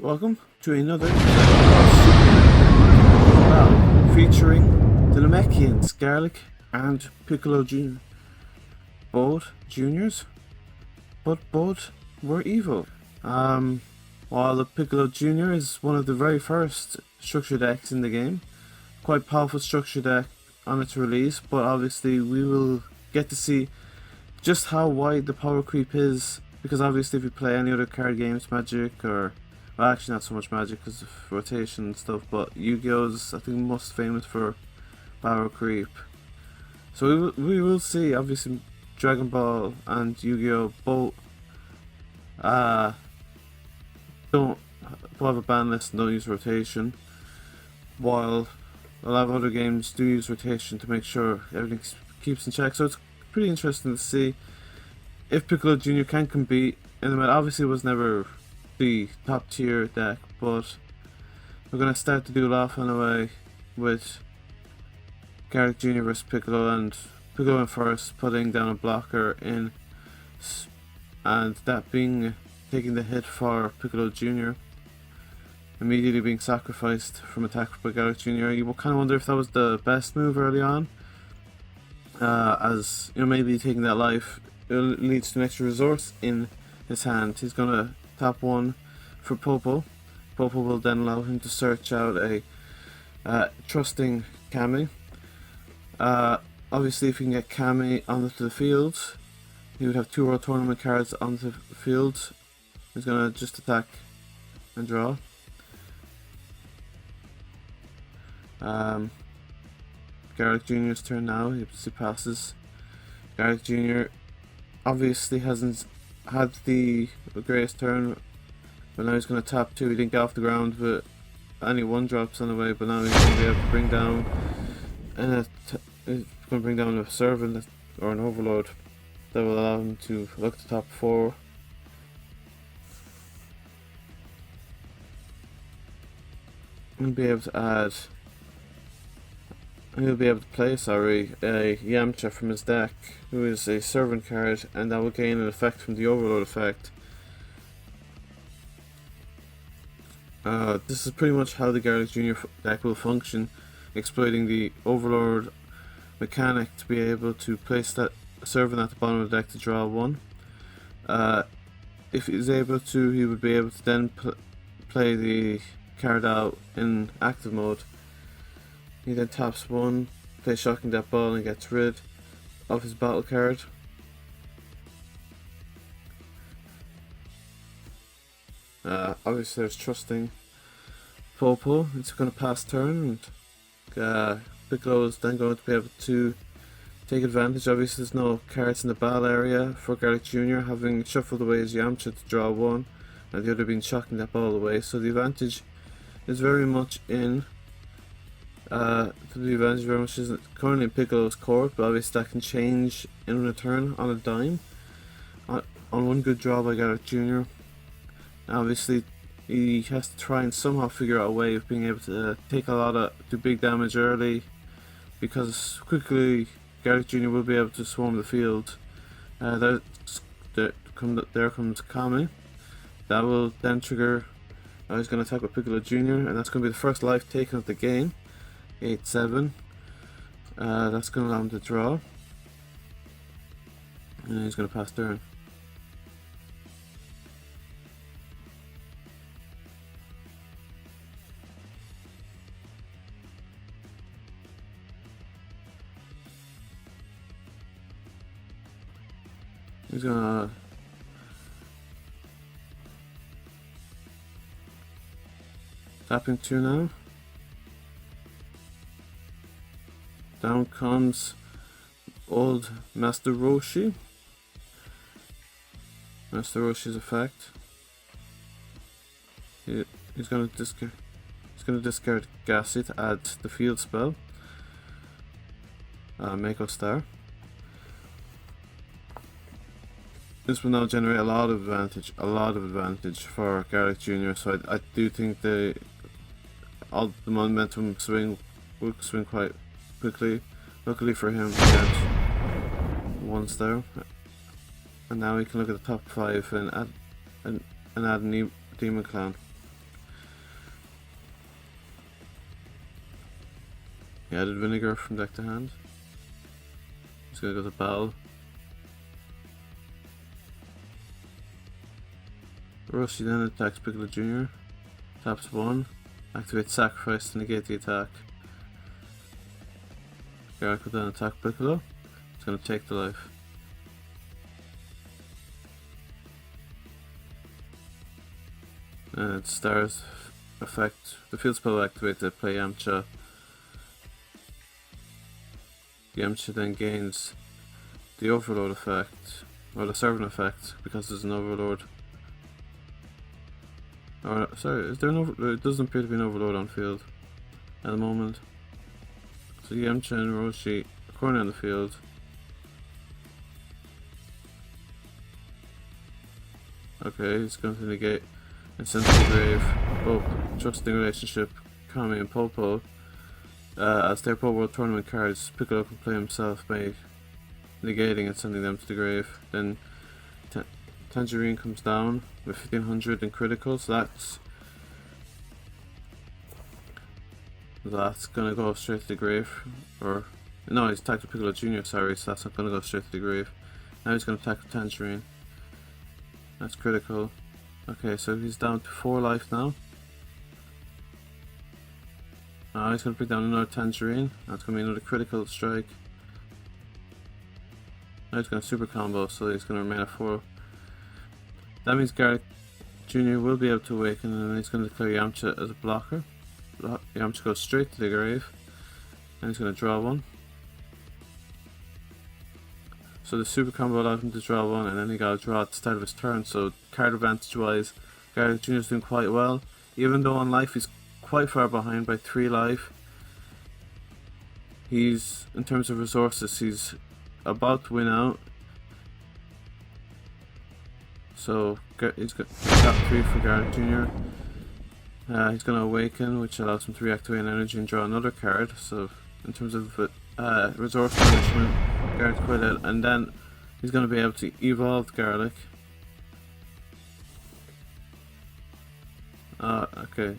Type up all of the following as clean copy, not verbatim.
Welcome to another featuring the Namekians, Garlic and Piccolo Jr. Both juniors, but both were evil. While the Piccolo Jr. is one of the very first structure decks in the game, quite powerful structure deck on its release, but obviously we will get to see just how wide the power creep is, because obviously if you play any other card games, Magic or, well, actually not so much Magic because of rotation and stuff, but Yu-Gi-Oh's I think most famous for power creep. So we will see. Obviously Dragon Ball and Yu-Gi-Oh both don't have a ban list and don't use rotation, while a lot of other games do use rotation to make sure everything keeps in check. So it's pretty interesting to see if Piccolo Jr. can compete in the meta. Obviously it was never the top tier deck, but we're going to start the duel off anyway with Garlic Jr. vs Piccolo, and Piccolo in first, putting down a blocker in, and that being taking the hit for Piccolo Jr. immediately being sacrificed from attack by Garlic Jr. You will kind of wonder if that was the best move early on, as you know, maybe taking that life leads to an extra resource in his hand. He's gonna tap one for Popo. Popo will then allow him to search out a trusting Kami. Obviously, if he can get Kami onto the field, he would have two World Tournament cards onto the field. He's gonna just attack and draw. Garlic Jr.'s turn now. He passes. Garlic Jr. obviously hasn't had the greatest turn, but now he's going to tap two. He didn't get off the ground with any one drops on the way, but now he's going to be able to bring down a servant or an overload that will allow him to look at the top four. And be able to add. He'll be able to play, a Yamcha from his deck, who is a servant card, and that will gain an effect from the overload effect. This is pretty much how the Garlic Jr. deck will function, exploiting the overload mechanic to be able to place that servant at the bottom of the deck to draw one. If he's able to, he would be able to then play the card out in active mode. He then taps one, plays Shocking That Ball, and gets rid of his battle card. Obviously there's trusting Popo. It's going to pass turn, and Piccolo is then going to be able to take advantage. Obviously there's no cards in the battle area for Garlic Jr. having shuffled away his Yamcha to draw one, and the other being Shocking That Ball away. So the advantage is very much in is currently in Piccolo's court, but obviously that can change in return on a dime. On one good draw by Garlic Jr. Obviously he has to try and somehow figure out a way of being able to do big damage early, because quickly Garlic Jr. will be able to swarm the field. There comes Kami. That will then trigger. He's going to attack with Piccolo Jr. and that's going to be the first life taken of the game. 8-7. That's going to allow him to draw. And he's going to pass turn. He's going to tapping two now. Down comes old Master Roshi. Master Roshi's effect. He's going to discard Gassy to add the field spell. Mako Star. This will now generate a lot of advantage for Garlic Jr. So I do think all the momentum will swing quite quickly. Luckily for him, he got one star, and now we can look at the top 5 and add a Demon Clan. He added vinegar from deck to hand. He's gonna go to battle. Roshi then attacks Piccolo Jr. Taps 1. Activates Sacrifice to negate the attack. Garlic will then attack Piccolo. It's gonna take the life. And Star's effect. The field spell will activate to play Yamcha. Yamcha then gains the Overload effect, or the Servant effect, because there's an Overload. Or, sorry, is there an it doesn't appear to be an Overload on field at the moment. So Yamcha and Roshi are currently on the field. Okay, he's going to negate and send to the grave. Oh, trusting relationship, Kami and Popo. As their Pro World Tournament cards, Piccolo can play himself by negating and sending them to the grave. Then Tangerine comes down with 1500 in critical, so that's gonna go straight to the grave. Or no, he's attacked Piccolo Jr, sorry, so that's not gonna go straight to the grave. Now he's gonna attack with Tangerine. That's critical. Okay, so he's down to 4 life now. He's going to put down another Tangerine. That's going to be another critical strike. Now he's going to super combo, so he's going to remain at 4. That means Garlic Jr. will be able to awaken, and then he's going to declare Yamcha as a blocker. Yamcha goes straight to the grave, and he's going to draw 1. So the super combo allowed him to draw 1, and then he got a draw at the start of his turn. So card advantage wise, Garlic Jr. is doing quite well. Even though on life he's quite far behind by 3 life. He's, in terms of resources, he's about to win out. So he's got top 3 for Garlic Jr. He's going to awaken, which allows him to reactivate an energy and draw another card. So in terms of resource management, Garlic's quite out. And then he's going to be able to evolve Garlic. Okay.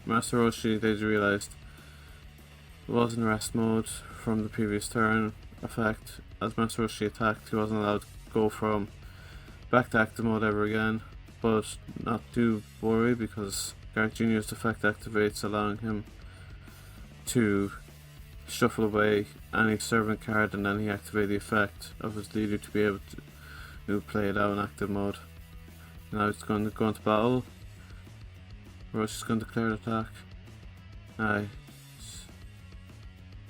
Master Roshi, they realised, was in rest mode from the previous turn effect. As Master Roshi attacked, he wasn't allowed to go from back to active mode ever again. But not to worry, because Garlic Jr.'s effect activates, allowing him to shuffle away any servant card, and then he activated the effect of his leader to be able to play it out in active mode. Now he's going to go into battle. Roshi's going to declare an attack.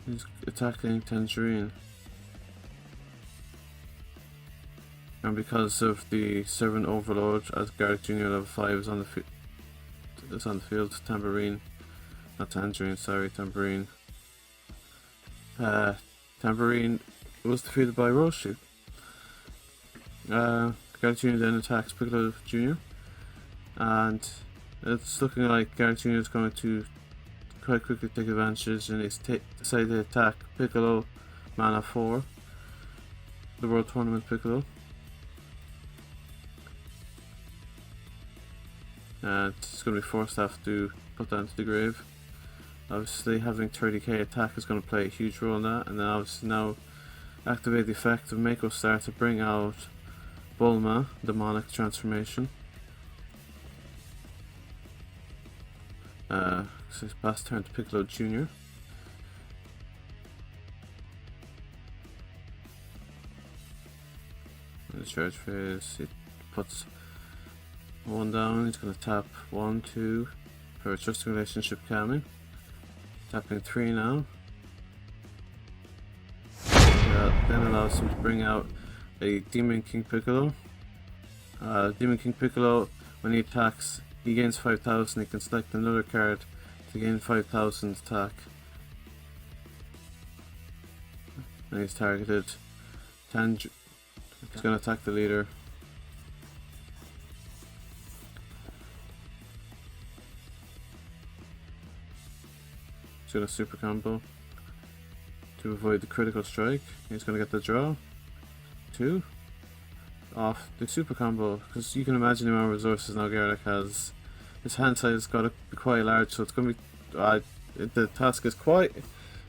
He's attacking Tangerine. And because of the Servant Overload, as Garlic Jr. level 5 is on the field, Tambourine. Not Tangerine, sorry, Tambourine. Tambourine was defeated by Roshi. Garlic Jr. then attacks Piccolo Jr. And it's looking like Garlic Jr. is going to quite quickly take advantage, and he's decided to attack Piccolo, mana 4, the World Tournament Piccolo. And he's going to be forced to have to put that into the grave. Obviously having 30k attack is going to play a huge role in that, and then obviously now activate the effect of Mako Star to bring out Bulma, demonic transformation. So it's past turn to Piccolo Jr. In the charge phase, he puts 1 down. He's going to tap 1, 2 for a trusting relationship Kami. Tapping 3 now. That then allows him to bring out a Demon King Piccolo. Demon King Piccolo, when he attacks, he gains 5000. He can select another card to gain 5000 attack. And he's targeted. He's going to attack the leader. He's going to super combo to avoid the critical strike. He's going to get the draw. 2 off the super combo, because you can imagine the amount of resources now Garlic has. His hand size has got to be quite large, so it's going to be the task is quite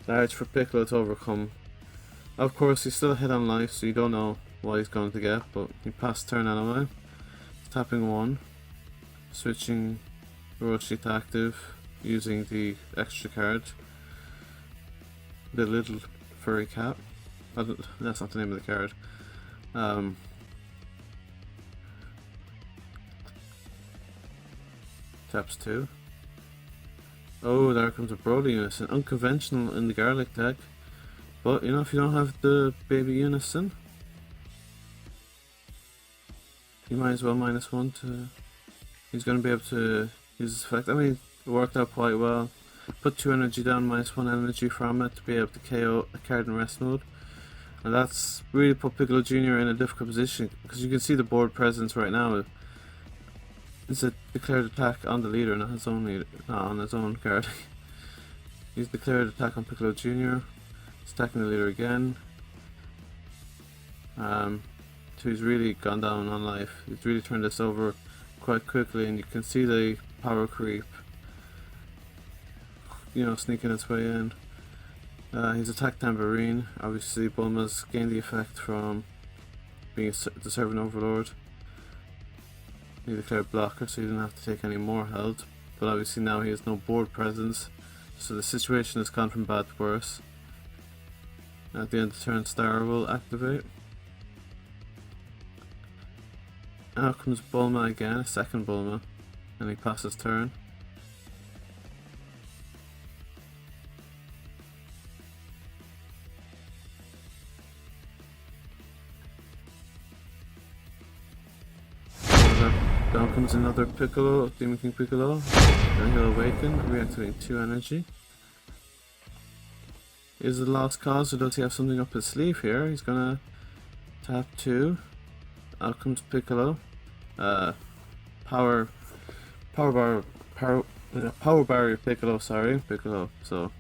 large for Piccolo to overcome. Of course, he's still ahead on life, so you don't know what he's going to get, but he passed turn anyway. He's tapping 1, switching Roshi to active, using the extra card, the little furry cat. That's not the name of the card. Taps 2. Oh, there comes a Broly Unison. Unconventional in the Garlic deck. But, you know, if you don't have the Baby Unison, you might as well -1 to... He's going to be able to use his effect. I mean, it worked out quite well. Put 2 energy down, -1 energy from it to be able to KO a card in rest mode. And that's really put Piccolo Jr. in a difficult position, because you can see the board presence right now. It's a declared attack on the leader, not his own leader, not on his own card. He's declared attack on Piccolo Jr. He's attacking the leader again. So he's really gone down on life. He's really turned this over quite quickly, and you can see the power creep, you know, sneaking its way in. He's attacked Tambourine. Obviously, Bulma's gained the effect from being the Servant Overlord. He declared blocker, so he didn't have to take any more health. But obviously now he has no board presence, so the situation has gone from bad to worse. At the end of the turn, Star will activate. Out comes Bulma again, a second Bulma, and he passes turn. Down comes another Piccolo, Demon King Piccolo, and he'll awaken, reactivating 2 energy. Is it a lost cause, or does he have something up his sleeve here? He's gonna tap 2. Out comes Piccolo. Power barrier Piccolo, sorry, Piccolo. So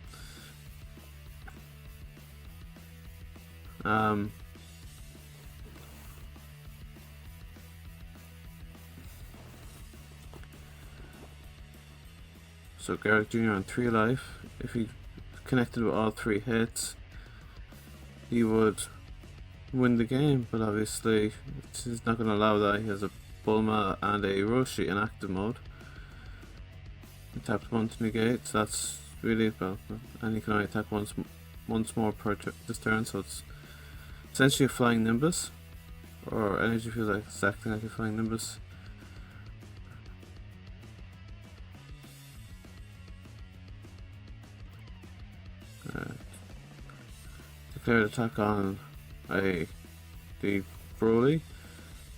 So Garlic Jr. on 3 life. If he connected with all 3 hits, he would win the game, but obviously he's not going to allow that. He has a Bulma and a Roshi in active mode. He tapped 1 to negate, so that's really well, and he can only attack once more per this turn, so it's essentially a Flying Nimbus, or energy feels like it's acting like a Flying Nimbus. Declared attack on the Broly.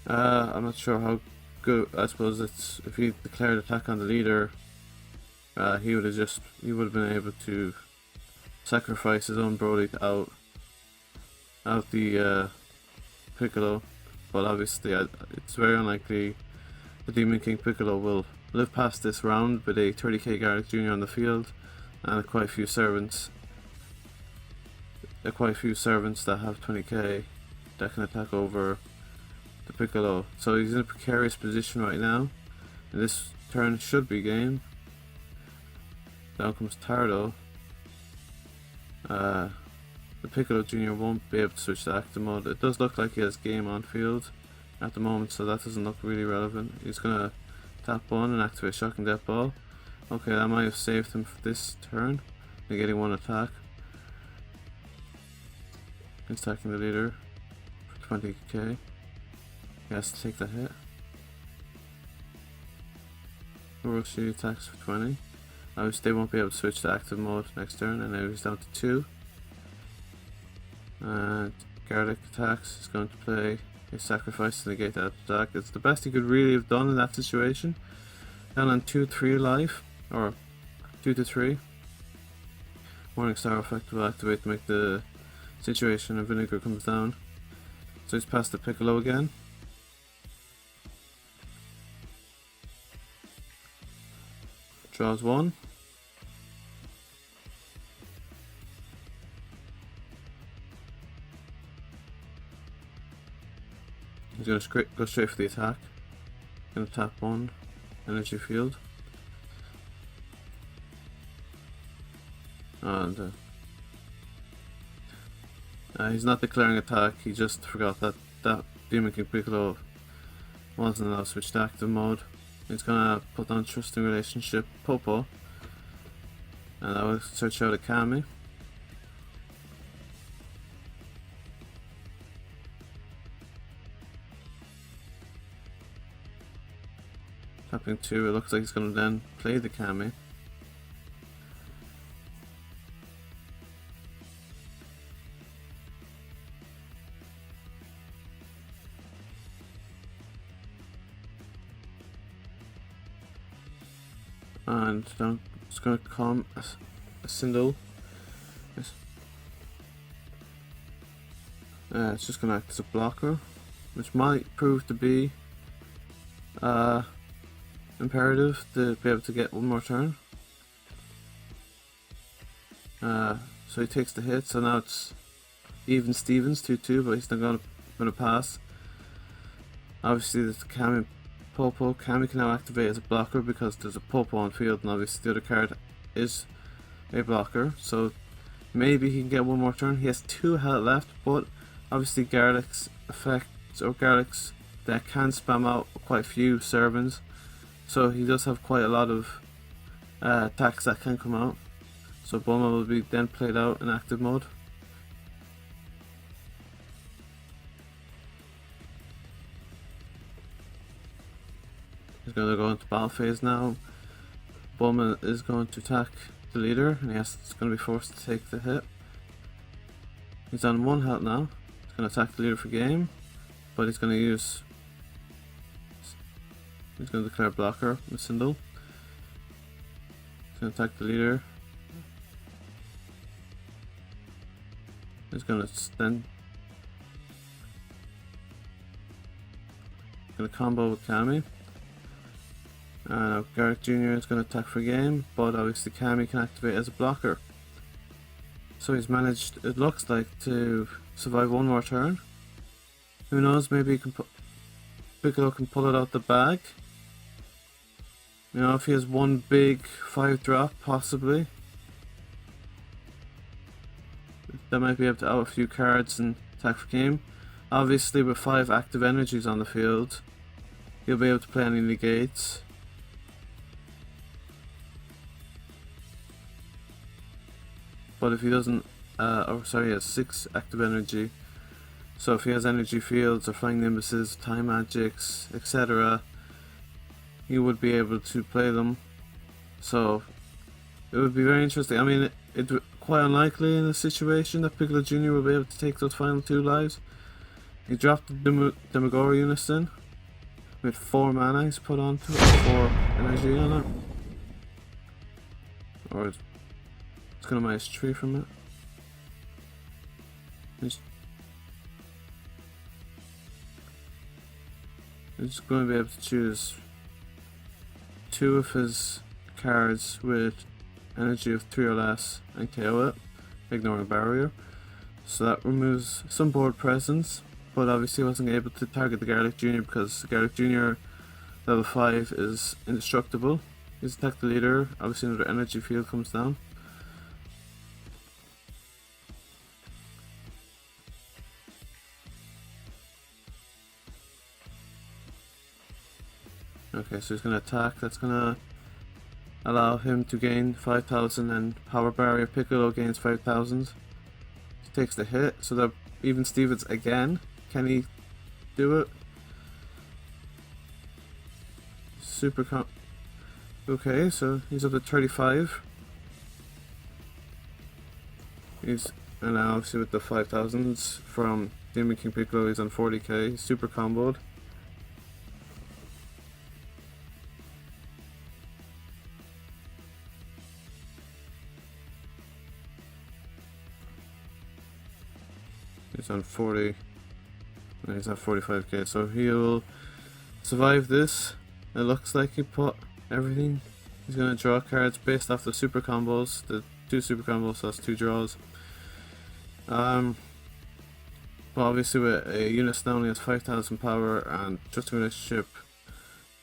I'm not sure how good. I suppose it's if he declared attack on the leader, he would have been able to sacrifice his own Broly out the Piccolo. But obviously, it's very unlikely the Demon King Piccolo will live past this round with a 30k Garlic Jr. on the field and quite a few servants. Quite a few servants that have 20k that can attack over the Piccolo. So he's in a precarious position right now, and this turn should be game. Down comes Tardo. The Piccolo Jr. won't be able to switch to active mode. It does look like he has game on field at the moment, so that doesn't look really relevant. He's gonna tap 1 and activate Shocking Death Ball. Okay, that might have saved him for this turn, negating 1 attack. He's attacking the leader for 20k. He has to take that hit. Orochi attacks for 20. Obviously they won't be able to switch to active mode next turn, and now he's down to 2. And Garlic attacks. He's going to play a sacrifice to negate that attack. It's the best he could really have done in that situation. Down on 2-3 life, or 2 to 3. Morning Star effect will activate to make the situation, and Vinegar comes down. So he's past the Piccolo again. Draws 1. He's going to go straight for the attack. Going to tap 1 energy field. And he's not declaring attack, he just forgot that Demon King Piccolo wasn't allowed to switch to active mode. He's gonna put on Trusting Relationship Popo, and I will search out a Kami. Tapping 2, it looks like he's gonna then play the Kami. And then it's going to come a Sindel. It's just going to act as a blocker, which might prove to be imperative to be able to get one more turn. So he takes the hit, so now it's even Stevens 2-2, but he's not going to pass. Obviously there's the Kami Popo. Kami can now activate as a blocker because there's a Popo on field, and obviously the other card is a blocker, so maybe he can get one more turn. He has 2 health left, but obviously Garlic's effects, or Garlic's deck, can spam out quite a few servants, so he does have quite a lot of attacks that can come out. So Bulma will be then played out in active mode. He's going to go into battle phase now. Bulma is going to attack the leader, and he's going to be forced to take the hit. He's on 1 health now. He's going to attack the leader for game, but he's going to declare blocker with Sindel. He's going to attack the leader. He's going to combo with Kami. Garlic Jr. is going to attack for game, but obviously Kami can activate as a blocker. So he's managed, it looks like, to survive 1 more turn. Who knows, maybe Piccolo can pull it out the bag. You know, if he has 1 big 5-drop, possibly. That might be able to out a few cards and attack for game. Obviously with 5 active energies on the field, he'll be able to play any negates. But if he doesn't, he has 6 active energy. So if he has energy fields or flying nimbuses, time magics, etc., he would be able to play them. So it would be very interesting. I mean, it's quite unlikely in a situation that Piccolo Jr. will be able to take those final 2 lives. He dropped the Demogorgon Unison with 4 mana. He's put onto it, 4 energy on it. Or it's going to minus 3 from it. He's going to be able to choose 2 of his cards with energy of 3 or less and KO it, ignoring barrier. So that removes some board presence, but obviously wasn't able to target the Garlic Jr. because the Garlic Jr. level 5 is indestructible. He's attacked the leader, obviously another energy field comes down. Okay, so he's going to attack. That's going to allow him to gain 5,000, and Power Barrier Piccolo gains 5,000. He takes the hit, so that even Stevens again. Can he do it? Okay, so he's up to 35. And now obviously with the 5,000s from Demon King Piccolo, he's on 40k. He's super comboed. He's on 40, and he's at 45k, so he'll survive this. It looks like he put everything. He's going to draw cards based off the super combos, the 2 super combos, so that's 2 draws. But obviously with a unit now only has 5,000 power and Trusting Relationship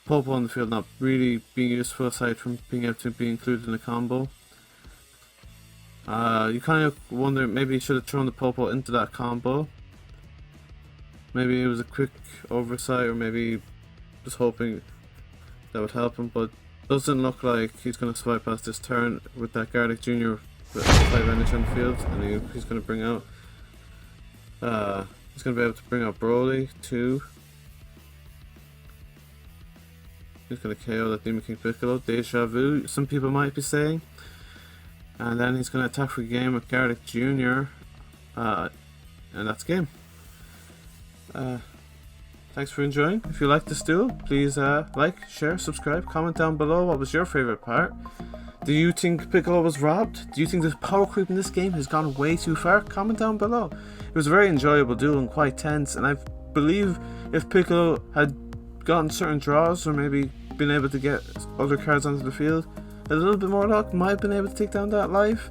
Popo on the field not really being useful aside from being able to be included in a combo. You kind of wonder, maybe he should have thrown the Popo into that combo. Maybe it was a quick oversight, or maybe just hoping that would help him, but doesn't look like he's going to survive past this turn with that Garlic Jr. with 5 energy on the field, and he's going to bring out he's going to be able to bring out Broly too. He's going to KO that Demon King Piccolo, Deja Vu, some people might be saying. And then he's going to attack for the game with Garlic Jr. And that's game. Thanks for enjoying. If you liked this duel, please like, share, subscribe, comment down below what was your favourite part. Do you think Piccolo was robbed? Do you think the power creep in this game has gone way too far? Comment down below. It was a very enjoyable duel and quite tense, and I believe if Piccolo had gotten certain draws, or maybe been able to get other cards onto the field, a little bit more luck, might have been able to take down that life.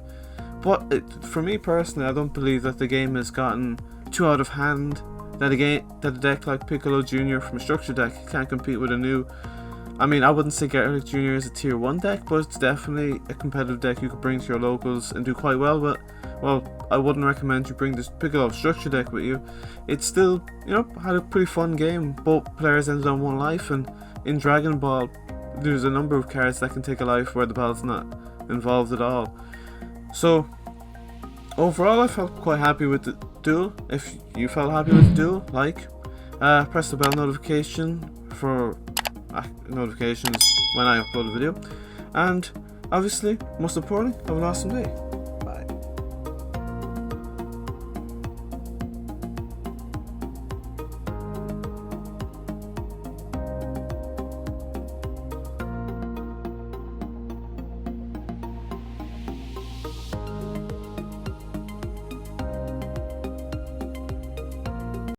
But for me personally, I don't believe that the game has gotten too out of hand, that a deck like Piccolo Jr. from a structured deck can't compete with a new... I mean, I wouldn't say Garlic Jr. is a tier 1 deck, but it's definitely a competitive deck you could bring to your locals and do quite well with. Well, I wouldn't recommend you bring this Piccolo structure deck with you. It's still, you know, had a pretty fun game. Both players ended on 1 life, and in Dragon Ball, there's a number of cards that can take a life where the battle's not involved at all. So, overall, I felt quite happy with the duel. If you felt happy with the duel, press the bell notification for notifications when I upload a video. And obviously, most importantly, have an awesome day.